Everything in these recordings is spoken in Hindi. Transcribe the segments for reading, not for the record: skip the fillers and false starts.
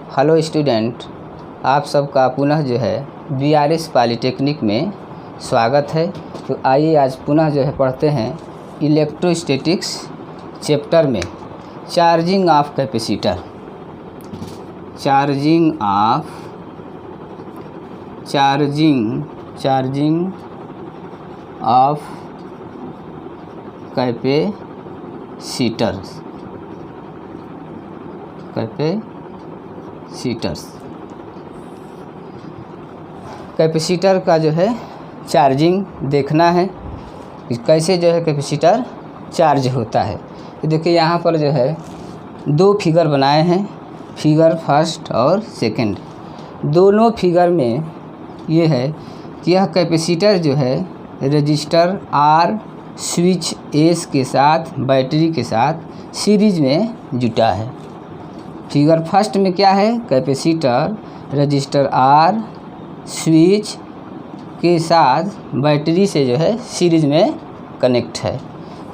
हेलो स्टूडेंट, आप सबका पुनः जो है बीआरएस पॉलीटेक्निक में स्वागत है। तो आइए आज पुनः जो है पढ़ते हैं इलेक्ट्रोस्टैटिक्स चैप्टर में charging of capacitor. Charging of capacitors. Capacitor का जो है चार्जिंग देखना है कि कैसे जो है कैपेसिटर चार्ज होता है। तो देखिए यहाँ पर जो है दो फिगर बनाए हैं, फिगर फर्स्ट और सेकंड। दोनों फिगर में ये है कि यह कैपेसिटर जो है रजिस्टर R स्विच एस के साथ बैटरी के साथ सीरीज में जुटा है। फिगर फर्स्ट में क्या है, कैपेसिटर रजिस्टर R स्विच के साथ बैटरी से जो है सीरीज में कनेक्ट है।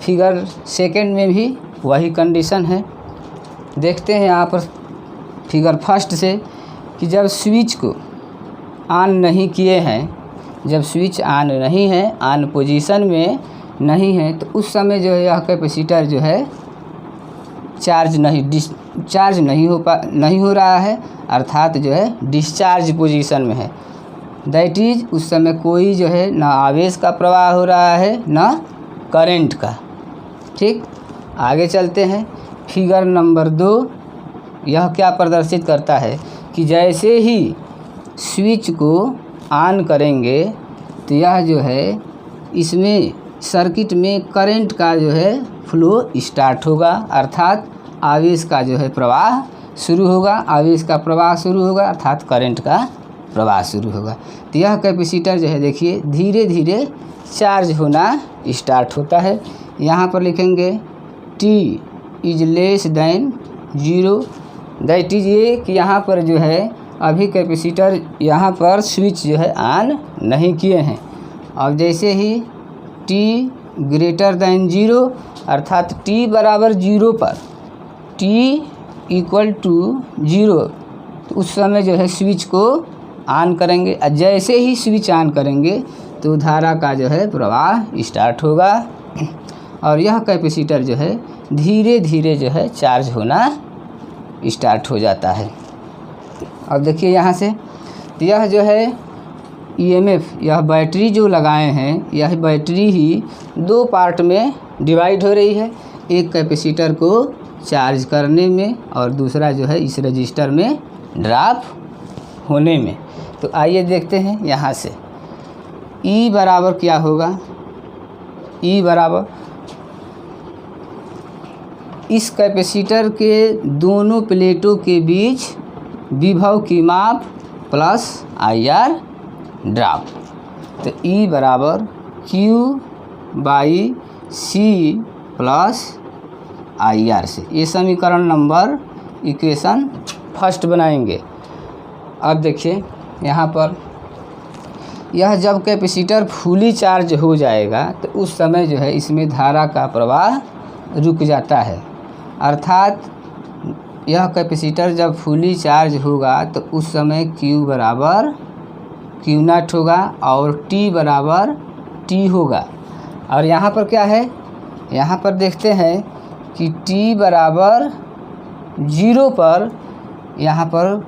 फिगर सेकंड में भी वही कंडीशन है। देखते हैं यहाँ पर फिगर फर्स्ट से कि जब स्विच को ऑन नहीं किए हैं, जब स्विच ऑन नहीं है, ऑन पोजीशन में नहीं है, तो उस समय जो है यह कैपेसिटर जो है चार्ज नहीं हो रहा है, अर्थात जो है डिस्चार्ज पोजीशन में है। दैट इज उस समय कोई जो है ना आवेश का प्रवाह हो रहा है ना करंट का। ठीक, आगे चलते हैं। फिगर नंबर 2 यह क्या प्रदर्शित करता है कि जैसे ही स्विच को ऑन करेंगे तो यह जो है इसमें सर्किट में करंट का जो है फ्लो स्टार्ट होगा, अर्थात आवेश का जो है प्रवाह शुरू होगा। आवेश का प्रवाह शुरू होगा अर्थात करंट का प्रवाह शुरू होगा। तो यह कैपेसिटर जो है देखिए धीरे धीरे चार्ज होना स्टार्ट होता है। यहाँ पर लिखेंगे T is less than 0। That is ये कि यहाँ पर जो है अभी कैपेसिटर यहाँ पर स्विच जो है ऑन नहीं किए हैं। और जैसे ही T ग्रेटर दैन 0 अर्थात T बराबर 0 पर, T इक्वल टू 0, तो उस समय जो है स्विच को ऑन करेंगे। और जैसे ही स्विच ऑन करेंगे तो धारा का जो है प्रवाह स्टार्ट होगा और यह कैपेसिटर जो है धीरे धीरे जो है चार्ज होना स्टार्ट हो जाता है। अब देखिए यहाँ से तो यह जो है EMF, यह बैटरी जो लगाए हैं, यह बैटरी ही दो पार्ट में डिवाइड हो रही है, एक कैपेसिटर को चार्ज करने में और दूसरा जो है इस रजिस्टर में ड्रॉप होने में। तो आइए देखते हैं यहाँ से E बराबर क्या होगा। E बराबर इस कैपेसिटर के दोनों प्लेटों के बीच विभव की माप प्लस IR ड्रॉप। तो E बराबर Q/C प्लस IR से ये समीकरण नंबर इक्वेशन फर्स्ट बनाएंगे। अब देखिए यहाँ पर यह जब कैपेसिटर फुली चार्ज हो जाएगा तो उस समय जो है इसमें धारा का प्रवाह रुक जाता है, अर्थात यह कैपेसिटर जब फुली चार्ज होगा तो उस समय Q बराबर Q0 होगा और T बराबर T होगा। और यहाँ पर क्या है, यहाँ पर देखते हैं कि T बराबर 0 पर यहाँ पर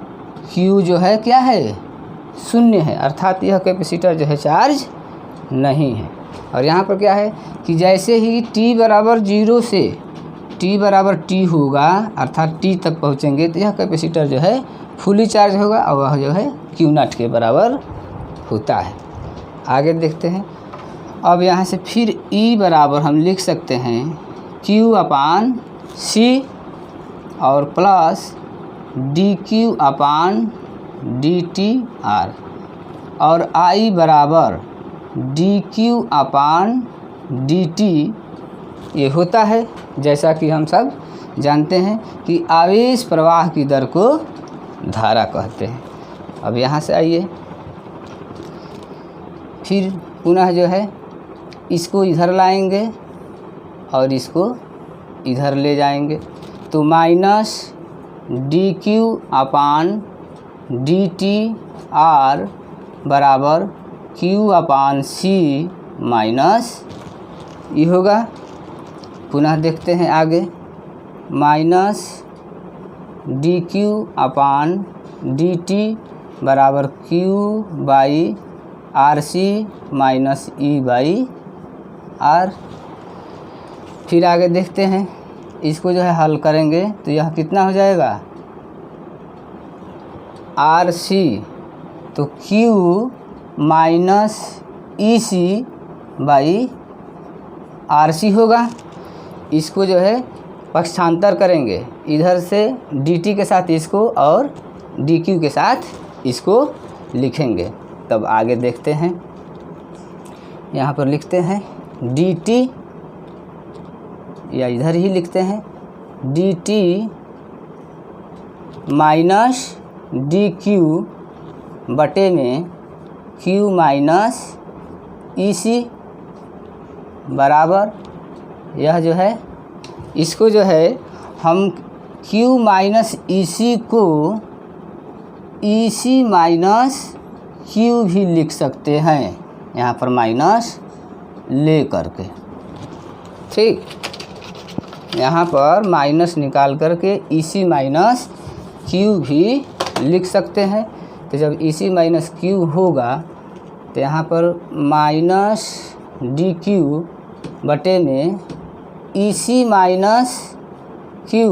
Q जो है क्या है, 0 है, अर्थात यह कैपेसिटर जो है चार्ज नहीं है। और यहाँ पर क्या है कि जैसे ही T बराबर 0 से T बराबर T होगा, अर्थात T तक पहुँचेंगे तो यह कैपेसिटर जो है फुली चार्ज होगा और वह जो है Q0 के बराबर होता है। आगे देखते हैं। अब यहाँ से फिर E बराबर हम लिख सकते हैं Q/C और प्लस dQ/dtR और I बराबर dQ/dt ये होता है, जैसा कि हम सब जानते हैं कि आवेश प्रवाह की दर को धारा कहते हैं। अब यहाँ से आइए फिर पुनः जो है इसको इधर लाएंगे और इसको इधर ले जाएंगे तो minus D Q upon D T R बराबर Q upon C minus E होगा। पुनः देखते हैं आगे, minus D Q upon D T बराबर Q by R C minus E by R. फिर आगे देखते हैं, इसको जो है हल करेंगे तो यह कितना हो जाएगा, आर सी तो Q minus E C by R C होगा। इसको जो है पक्षांतर करेंगे, इधर से डी टी के साथ इसको और डी क्यू के साथ इसको लिखेंगे। तब आगे देखते हैं, यहाँ पर लिखते हैं डी टी, या इधर ही लिखते हैं D T minus D Q बटे में क्यू माइनस ई सी बराबर, यह जो है इसको जो है हम क्यू माइनस ई सी को ई सी माइनस क्यू भी लिख सकते हैं, यहाँ पर माइनस ले करके। ठीक, यहाँ पर माइनस निकाल करके ई सी माइनस क्यू भी लिख सकते हैं। तो जब ई सी माइनस क्यू होगा तो यहाँ पर माइनस डी क्यू बटे में ई सी माइनस क्यू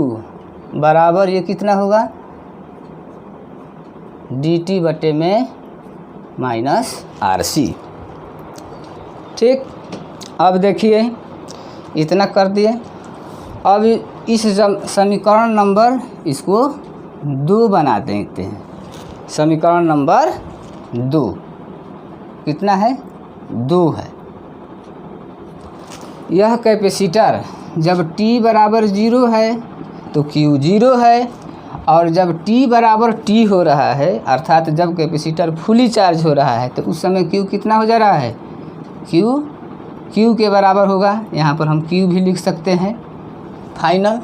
बराबर ये कितना होगा, डी टी बटे में माइनस आर सी। ठीक, अब देखिए इतना कर दिए। अब इस समीकरण नंबर इसको 2 बना देते हैं। समीकरण नंबर 2 कितना है, 2 है। यह कैपेसिटर जब t बराबर 0 है तो Q 0 है, और जब t बराबर t हो रहा है अर्थात जब कैपेसिटर फुली चार्ज हो रहा है तो उस समय Q कितना हो जा रहा है, Q के बराबर होगा। यहाँ पर हम Q भी लिख सकते हैं फाइनल।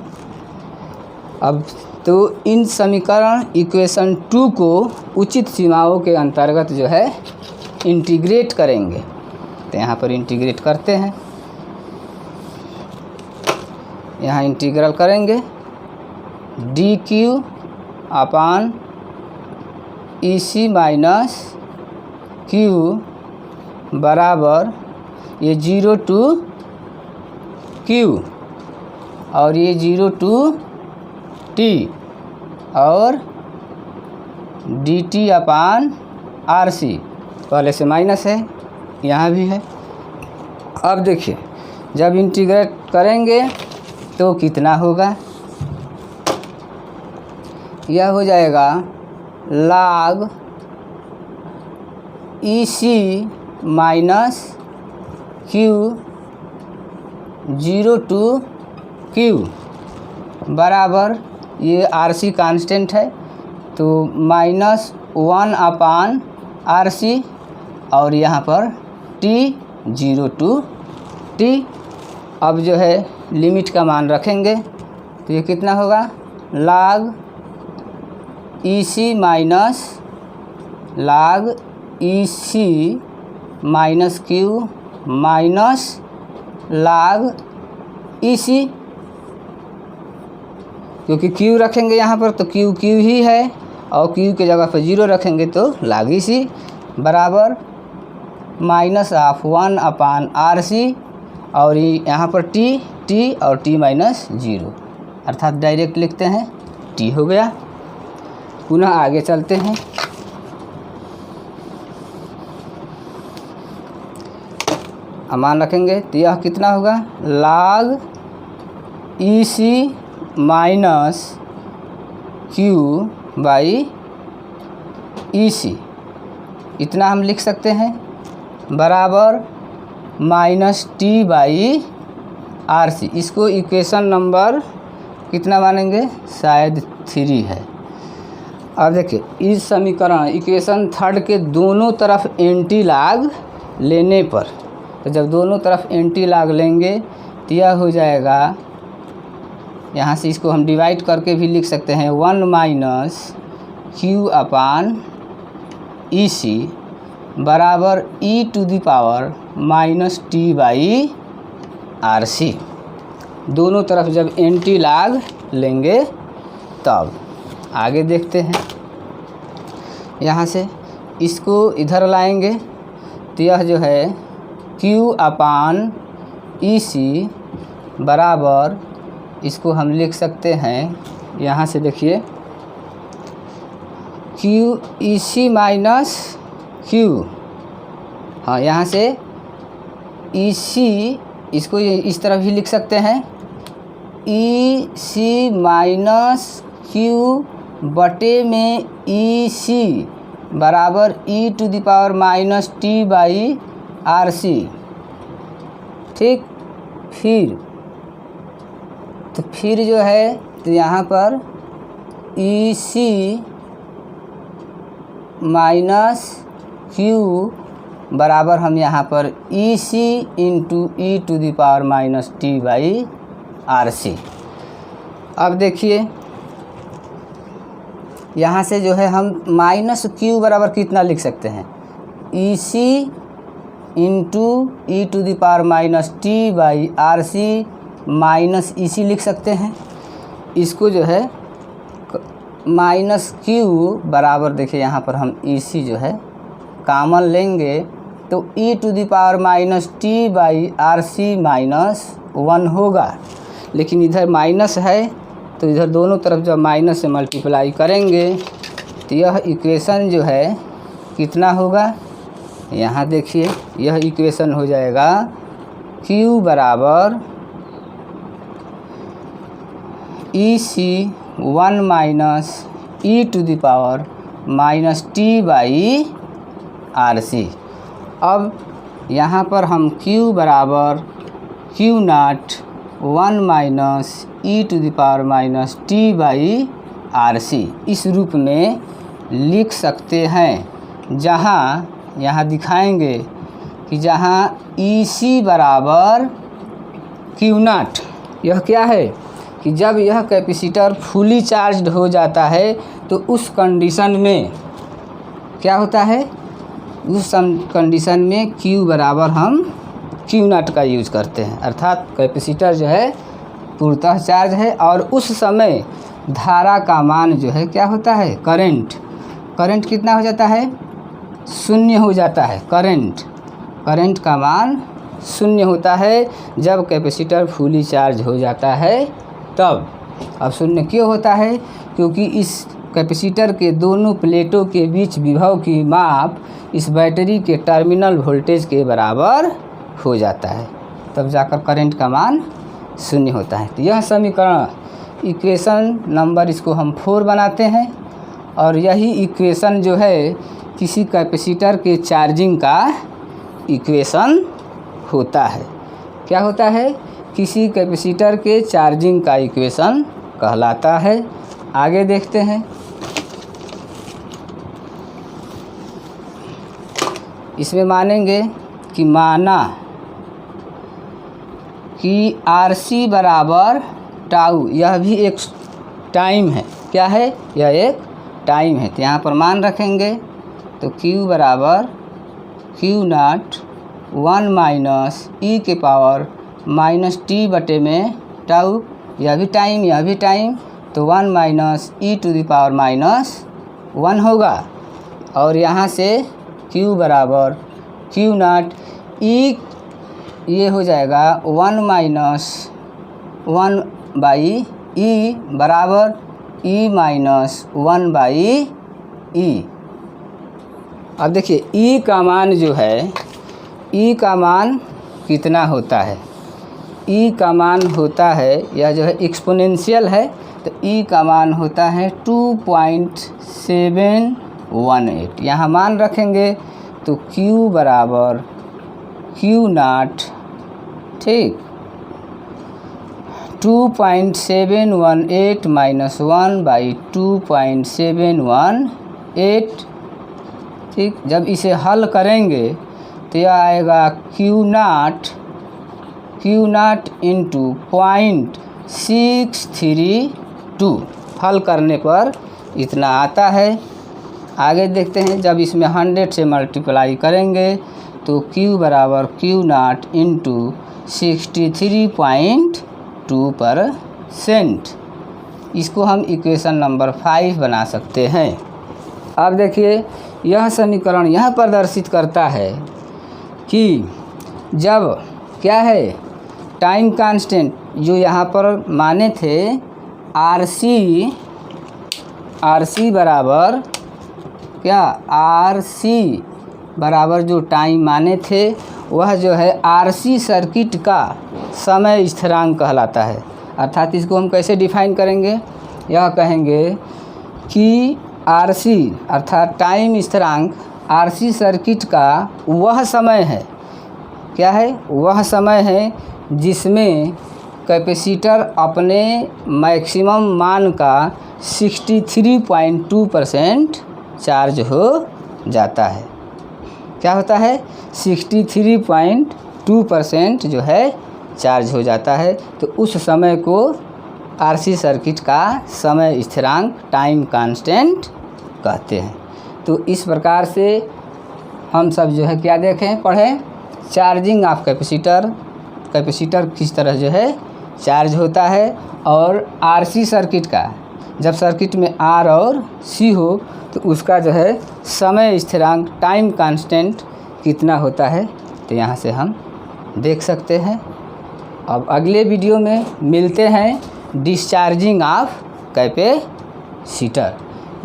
अब तो इन समीकरण इक्वेशन 2 को उचित सीमाओं के अंतर्गत जो है इंटीग्रेट करेंगे। तो यहाँ पर इंटीग्रेट करते हैं, यहाँ इंटीग्रल करेंगे डी क्यू अपान ई सी माइनस क्यू बराबर ये 0 टू क्यू और ये 0 टू टी और D T upon R C, पहले से माइनस है यहाँ भी है। अब देखिए जब इंटीग्रेट करेंगे तो कितना होगा, यह हो जाएगा log E C minus Q 0 to Q बराबर ये आर सी कांस्टेंट है तो -1 अपान आर सी और यहाँ पर t 0 टू t। अब जो है लिमिट का मान रखेंगे तो ये कितना होगा, log E C minus log E C minus Q minus log E सी, क्योंकि क्यू रखेंगे यहाँ पर तो क्यू ही है और क्यू के जगह पर 0 रखेंगे तो log ई सी बराबर -1 अपान आर सी और यहाँ पर t और t माइनस 0 अर्थात डायरेक्ट लिखते हैं t हो गया। पुनः आगे चलते हैं, मान रखेंगे तो यह कितना होगा, log E C minus Q by E C, इतना हम लिख सकते हैं बराबर -t बाई आर सी। इसको इक्वेशन नंबर कितना मानेंगे, शायद 3 है। अब देखिए इस समीकरण इक्वेशन 3 के दोनों तरफ एंटी लॉग लेने पर, तो जब दोनों तरफ एंटी लॉग लेंगे तो यह हो जाएगा यहाँ से इसको हम डिवाइड करके भी लिख सकते हैं 1 माइनस क्यू अपान ई सी बराबर E to the power minus T by R C. दोनों तरफ जब एंटी लॉग लेंगे तब आगे देखते हैं। यहाँ से इसको इधर लाएंगे तो यह जो है Q अपान ई सी बराबर, इसको हम लिख सकते हैं यहाँ से देखिए Q ई सी माइनस Q, हाँ यहाँ से ई सी, इसको इस तरह भी लिख सकते हैं ई सी माइनस क्यू बटे में ई सी बराबर E to the power minus T by R C. ठीक, फिर जो है तो यहाँ पर ई सी माइनस क्यू बराबर हम यहाँ पर E C into E to the power minus T by R C. अब देखिए यहाँ से जो है हम माइनस क्यू बराबर कितना लिख सकते हैं, E C into E to the power minus T by R C minus E C लिख सकते हैं। इसको जो है माइनस क्यू बराबर, देखिए यहाँ पर हम ई सी जो है कॉमन लेंगे तो E to the power minus T by R C minus 1 होगा, लेकिन इधर माइनस है तो इधर दोनों तरफ जब माइनस से मल्टीप्लाई करेंगे तो यह इक्वेशन जो है कितना होगा, यहाँ देखिए यह इक्वेशन हो जाएगा Q बराबर E C 1 minus E to the power minus T by R C. अब यहाँ पर हम Q बराबर Q naught 1 minus E to the power minus T by R C इस रूप में लिख सकते हैं, जहाँ यहाँ दिखाएंगे कि जहाँ ई सी बराबर क्यू नॉट, यह क्या है कि जब यह कैपेसिटर फुली चार्ज्ड हो जाता है तो उस कंडीशन में क्या होता है, उस कंडीशन में Q बराबर हम क्यू नॉट का यूज़ करते हैं, अर्थात कैपेसिटर जो है पूर्णतः चार्ज है और उस समय धारा का मान जो है क्या होता है, करंट कितना हो जाता है, 0 हो जाता है। करंट का मान 0 होता है जब कैपेसिटर फुली चार्ज हो जाता है तब। अब 0 क्यों होता है, क्योंकि इस कैपेसिटर के दोनों प्लेटों के बीच विभव की माप इस बैटरी के टर्मिनल वोल्टेज के बराबर हो जाता है, तब जाकर करंट का मान 0 होता है। तो यह समीकरण इक्वेशन नंबर इसको हम 4 बनाते हैं और यही इक्वेशन जो है किसी कैपेसिटर के चार्जिंग का इक्वेशन होता है। क्या होता है, किसी कैपेसिटर के चार्जिंग का इक्वेशन कहलाता है। आगे देखते हैं। इसमें मानेंगे कि माना कि आर सी बराबर टाउ, यह भी एक टाइम है। क्या है, यह एक टाइम है। तो यहाँ पर मान रखेंगे तो Q बराबर Q नॉट 1 माइनस ई के पावर माइनस टी बटे में टाउ, यह भी टाइम, तो 1 minus E to the power minus 1 होगा। और यहाँ से Q बराबर Q नॉट ई, ये हो जाएगा 1 माइनस 1 बाई ई बराबर ई माइनस 1 बाई ई। अब देखिए ई का मान जो है, ई का मान कितना होता है, ई का मान होता है, यह जो है एक्सपोनेंशियल है, तो ई का मान होता है 2.718। यहाँ मान रखेंगे तो Q बराबर Q नॉट, ठीक, 2.718 माइनस 1 बाई 2.718, ठीक। जब इसे हल करेंगे तो यह आएगा Q नॉट इंटू 632 हल करने पर इतना आता है। आगे देखते हैं, जब इसमें 100 से मल्टीप्लाई करेंगे तो Q बराबर Q0 इंटू 63.2%। इसको हम इक्वेशन नंबर 5 बना सकते हैं। अब देखिए, यह समीकरण यह प्रदर्शित करता है कि जब क्या है, टाइम कांस्टेंट जो यहाँ पर माने थे आरसी बराबर क्या, आरसी बराबर जो टाइम माने थे वह जो है आरसी सर्किट का समय स्थिरांक कहलाता है। अर्थात इसको हम कैसे डिफाइन करेंगे, यह कहेंगे कि आरसी अर्थात टाइम स्थिरांक आरसी सर्किट का वह समय है, क्या है, वह समय है जिसमें कैपेसिटर अपने मैक्सिमम मान का 63.2% चार्ज हो जाता है। क्या होता है, 63.2% जो है चार्ज हो जाता है। तो उस समय को आरसी सर्किट का समय स्थिरांक टाइम कांस्टेंट कहते हैं। तो इस प्रकार से हम सब जो है क्या देखें, पढ़ें, चार्जिंग ऑफ कैपेसिटर किस तरह जो है चार्ज होता है, और आरसी सर्किट का जब सर्किट में आर और सी हो तो उसका जो है समय स्थिरांक टाइम कांस्टेंट कितना होता है, तो यहाँ से हम देख सकते हैं। अब अगले वीडियो में मिलते हैं डिस्चार्जिंग ऑफ कैपेसिटर।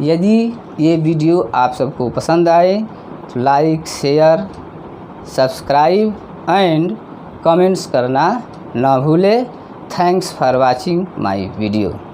यदि ये वीडियो आप सबको पसंद आए तो like, share, subscribe and comments करना ना भूलें। Thanks for watching my video.